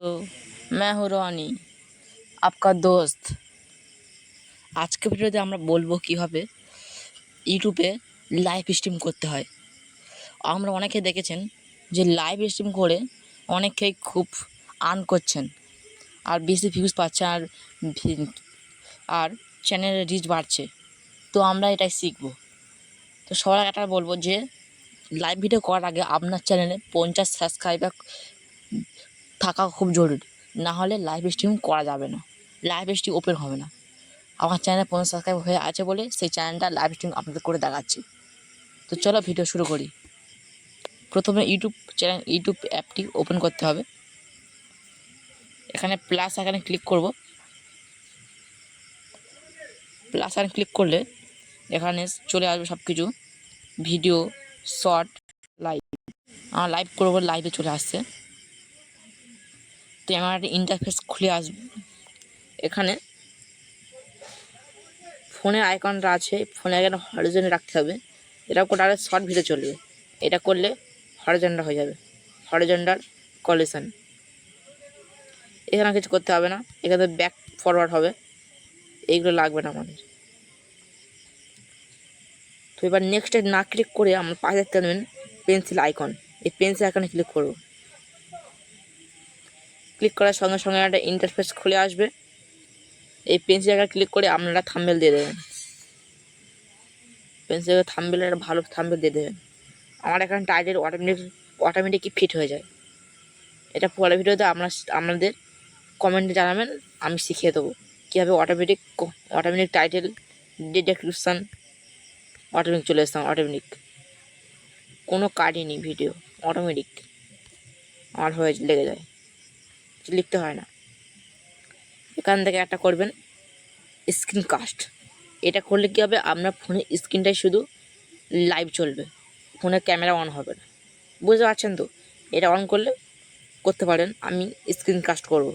तो मैं हूँ রনি आपका दोस्त। আজকে ভিডিওতে আমরা বলবো কিভাবে ইউটিউবে লাইভ স্ট্রিম করতে হয়। আমরা অনেকে দেখেছেন যে লাইভ স্ট্রিম করে অনেকেই খুব আর্ন করছেন আর বেশি ভিউজ পাচ্ছে আর চ্যানেলের রিচ বাড়ছে। তো আমরা এটাই শিখব। তো সবার আগে একটা বলবো যে লাইভ ভিডিও করার আগে আপনার চ্যানেলে 50 সাবস্ক্রাইবার থাকা খুব জরুরি, না হলে লাইভ স্ট্রিম করা যাবে না, লাইভ স্ট্রিম ওপেন হবে না। আমার চ্যানেলে 50 সাবস্ক্রাইব হয়ে আছে বলে সেই চ্যানেলটা লাইভ স্ট্রিম আপনাদের করে দেখাচ্ছি। তো চলো ভিডিও শুরু করি। প্রথমে ইউটিউব অ্যাপটি ওপেন করতে হবে। এখানে প্লাস এখানে ক্লিক করব। প্লাস এখানে ক্লিক করলে এখানে চলে আসবে সব কিছু, ভিডিও, শর্ট, লাইভ। আমার লাইভ করবো, লাইভে চলে আসছে। তো আমার একটা ইন্টারফেস খুলে আসবে। এখানে ফোনের আইকনটা আছে, ফোনে এখানে হরিজন্টাল রাখতে হবে। এটা করে আরও শর্ট ভিডিও চলবে। এটা করলে হরিজন্টাল হয়ে যাবে, হরিজন্টাল কলিশন। এখানে কিছু করতে হবে না, এখানে ব্যাক ফরওয়ার্ড হবে, এইগুলো লাগবে না আমাদের। তো এবার নেক্সটে না ক্লিক করে আমরা পাশে দেখতে পাবেন পেন্সিল আইকন। এই পেন্সিল আইকনে ক্লিক করব। ক্লিক করার সঙ্গে সঙ্গে একটা ইন্টারফেস খুলে আসবে। এই পেন্সিল আইকনে ক্লিক করে আপনারা থাম্বনেল দিয়ে দেবেন। পেন্সিল থাম্বনেল একটা ভালো থাম্বনেল দিয়ে দেবেন। আমার এখানে টাইটেল অটোমেটিকই ফিট হয়ে যায়। এটা পরের ভিডিওতে আপনাদের কমেন্টে জানাবেন, আমি শিখিয়ে দেবো কীভাবে অটোমেটিক টাইটেল, ডেসক্রিপশান অটোমেটিক চলে আসতাম। অটোমেটিক কোনো কাটই নেই, ভিডিও অটোমেটিক আমার হয়ে লেগে যায়, লিখতে হয় না। এখান থেকে একটা করবেন স্ক্রিন কাস্ট। এটা করলে কী হবে, আপনার ফোনের স্ক্রিনটাই শুধু লাইভ চলবে, ফোনের ক্যামেরা অন হবে না। বুঝতে পারছেন তো? এটা অন করলে করতে পারেন। আমি স্ক্রিন কাস্ট করব।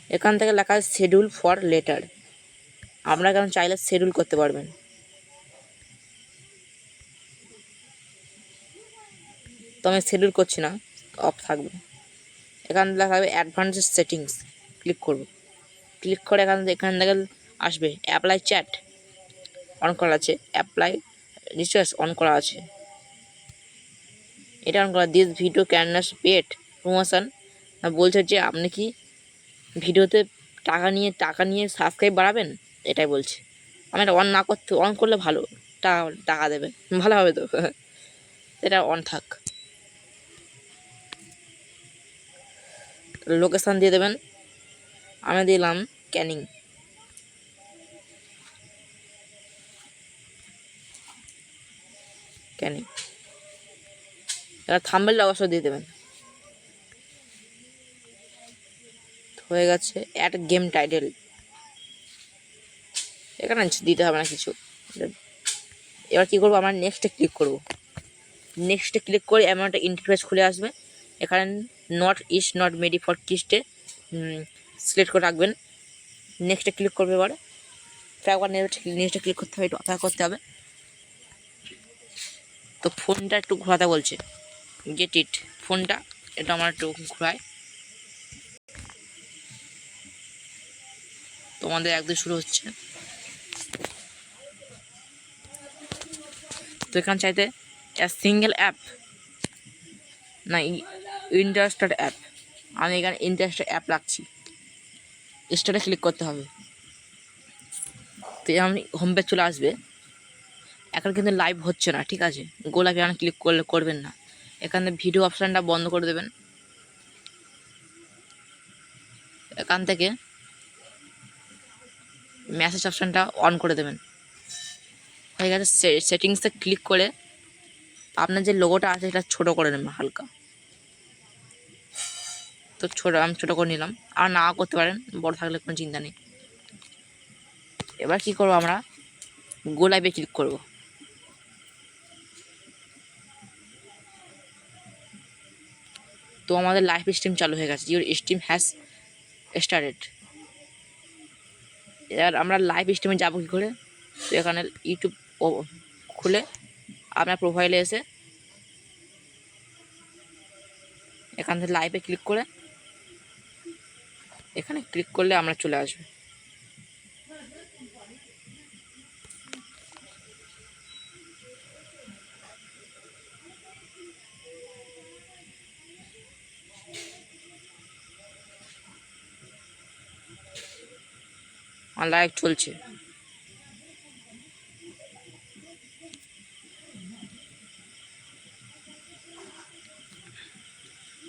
এখান থেকে লেখা আছে শিডিউল ফর লেটার। আপনারা কেন চাইলে শিডিউল করতে পারবেন। তো আমি শিডিউল করছি না, অফ থাকবে। এখান থেকে লেখা হবে অ্যাডভান্স সেটিংস। ক্লিক করব। ক্লিক করে এখান থেকে আসবে অ্যাপ্লাই চ্যাট অন করা আছে, অ্যাপ্লাই রিচার্জ অন করা আছে। এটা অন করা। This video canvas paid promotion বলছে যে আপনি কি ভিডিওতে টাকা নিয়ে সাবস্ক্রাইব বাড়াবেন, এটাই বলছে। আমি এটা অন করলে ভালো, টাকা দেবে, ভালো হবে তো। এটা অন থাক। লোকেশান দিয়ে দেবেন। আমি দিলাম ক্যানিং। এবার থাম্বনেল অবশ্যই দিয়ে দেবেন। হয়ে গেছে। অ্যাড গেম টাইটেল এখানে দিতে হবে না কিছু। এবার কী করবো, আমরা নেক্সটে ক্লিক করব। নেক্সটে ক্লিক করে এমন একটা ইন্টারফেস খুলে আসবে। এখানে নট মেডি ফর কিস্টে সিলেক্ট করে রাখবেন। নেক্সটে ক্লিক করবে। এবারে একবার নেক্সটে ক্লিক করতে হবে, একটু অপেক্ষা করতে হবে। তো ফোনটা একটু ঘোরাতে বলছে, গেট ইট। ফোনটা এটা আমার একটু ঘোরায়। তোমাদের একদম শুরু হচ্ছে। তো এখানে চাইতে সিঙ্গেল অ্যাপ না ইন্টারেস্টেড অ্যাপ, আমি এখানে ইন্টারেস্টেড অ্যাপ রাখছি। স্টারে ক্লিক করতে হবে। তো আমি হোম পেজ চলে আসবে। এখন কিন্তু লাইভ হচ্ছে না, ঠিক আছে? গোলাপি এখানে ক্লিক করবেন না। এখানে ভিডিও অপশানটা বন্ধ করে দেবেন। এখান থেকে মেসেজ অপশানটা অন করে দেবেন। হয়ে গেছে। সেটিংসে ক্লিক করে আপনার যে লোগোটা আছে সেটা ছোটো করে নেবেন হালকা। তো আমি ছোটো করে নিলাম, আর না করতে পারেন, বড় থাকলে কোনো চিন্তা নেই। এবার কি করব, আমরা গো লাইভে ক্লিক করব। তো আমাদের লাইভ স্ট্রিম চালু হয়ে গেছে। Your stream has started. এবার আমরা লাইভ স্ট্রিমে যাবো কী করে? তো এখানে ইউটিউব খুলে আপনার প্রোফাইলে এসে এখান থেকে লাইভে ক্লিক করে এখানে ক্লিক করলে আমরা চলে আসবে। আমার লাইভ চলছে।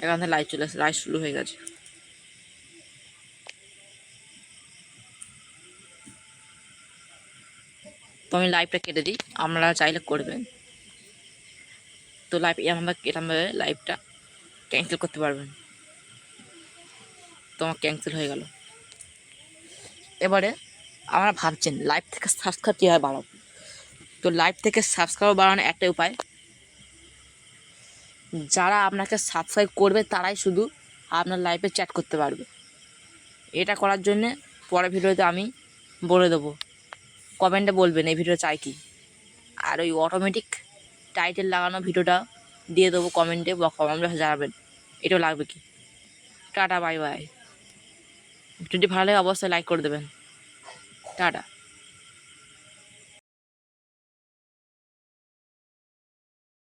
এখান থেকে লাইভ চলে আসে, লাইভ শুরু হয়ে গেছে। তো আমি লাইভটা কেটে দিই, আপনারা চাইলে করবেন। তো লাইভ এরমভাবে লাইভটা ক্যান্সেল করতে পারবেন। তো আমার ক্যান্সেল হয়ে গেল। এবারে আপনারা ভাবছেন লাইভ থেকে সাবস্ক্রাইব কীভাবে বাড়াবো। তো লাইভ থেকে সাবস্ক্রাইব বাড়ানোর একটাই উপায়, যারা আপনাকে সাবস্ক্রাইব করবে তারাই শুধু আপনার লাইভে চ্যাট করতে পারবে। এটা করার জন্যে পরের ভিডিওতে আমি বলে দেবো, কমেন্টে বলবেন এই ভিডিও চাই কি। আর ওই অটোমেটিক টাইটেল লাগানো ভিডিওটা দিয়ে দেবো কমেন্টে বা কমেন্টে জানাবেন এটাও লাগবে কি। Tata, bye bye. ভিডিওটি ভালো লাগে অবশ্যই লাইক করে দেবেন। টাটা।